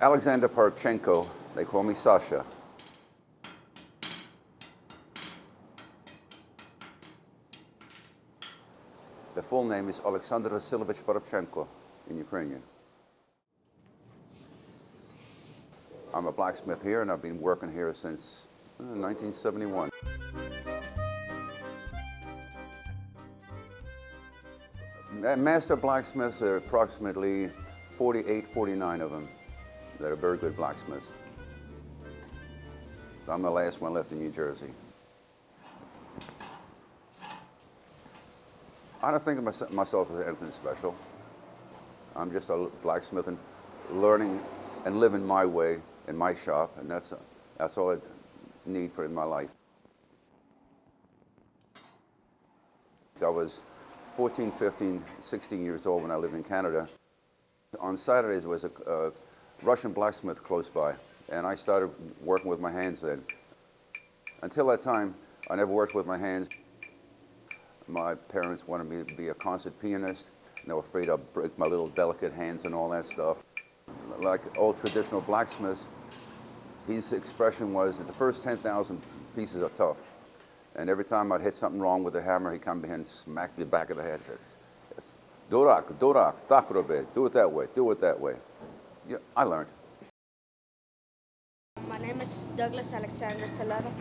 Alexander Parubchenko, they call me Sasha. The full name is Alexander Vasilovich Parubchenko in Ukrainian. I'm a blacksmith here, and I've been working here since 1971. Master blacksmiths are approximately 48, 49 of them. They're very good blacksmiths. I'm the last one left in New Jersey. I don't think of myself as anything special. I'm just a blacksmith and learning and living my way in my shop, and that's all I need in my life. I was 14, 15, 16 years old when I lived in Canada. On Saturdays there was a Russian blacksmith close by, and I started working with my hands then. Until that time, I never worked with my hands. My parents wanted me to be a concert pianist, and they were afraid I'd break my little delicate hands and all that stuff. Like old traditional blacksmiths, his expression was that the first 10,000 pieces are tough. And every time I'd hit something wrong with the hammer, he'd come behind and smack me the back of the head. Yes. Durak, tak robe, do it that way, do it that way. Yeah, I learned. My name is Douglas Alexander Toledo.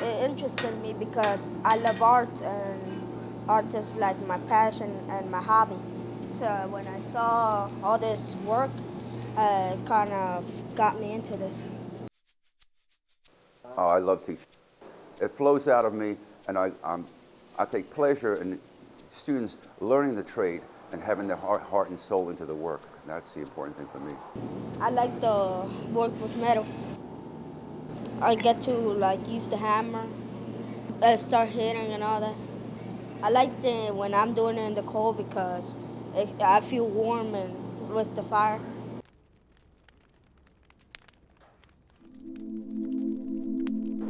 It interested me because I love art, and art is like my passion and my hobby. So when I saw all this work, it kind of got me into this. Oh, I love teaching. It flows out of me, and I take pleasure in students learning the trade and having their heart and soul into the work. That's the important thing for me. I like to work with metal. I get to use the hammer, start hitting and all that. I like when I'm doing it in the cold because I feel warm and with the fire.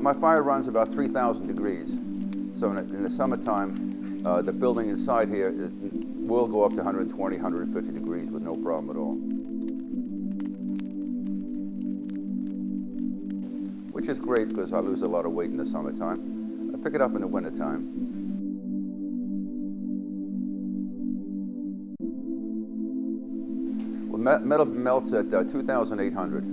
My fire runs about 3,000 degrees. So in the summertime, the building inside here will go up to 120, 150 degrees with no problem at all. Which is great because I lose a lot of weight in the summertime. I pick it up in the wintertime. Well, metal melts at 2,800.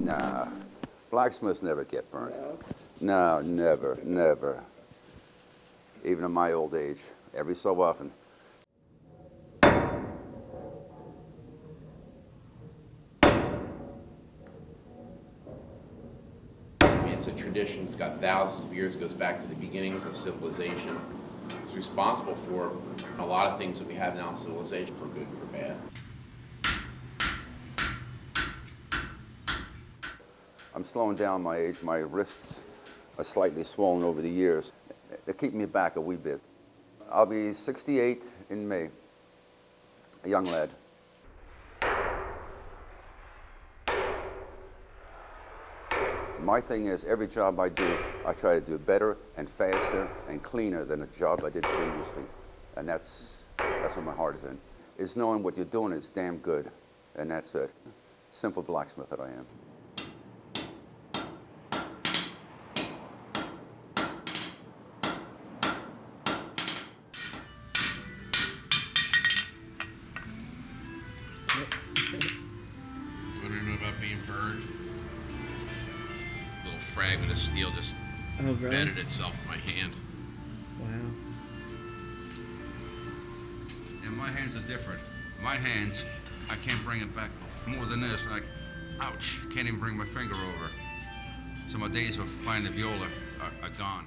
Nah, blacksmiths never get burnt. No, never, never. Even in my old age, every so often. It's a tradition. It's got thousands of years. It goes back to the beginnings of civilization. It's responsible for a lot of things that we have now in civilization, for good and for bad. I'm slowing down my age. My wrists are slightly swollen over the years. They're keeping me back a wee bit. I'll be 68 in May, a young lad. My thing is, every job I do, I try to do better and faster and cleaner than a job I did previously. And that's what my heart is in, is knowing what you're doing is damn good. And that's it. Simple blacksmith that I am. What do you know about being burned? A little fragment of steel just embedded itself in my hand. Wow. And my hands are different. My hands, I can't bring it back more than this. Like, ouch, can't even bring my finger over. So my days of playing the viola are gone.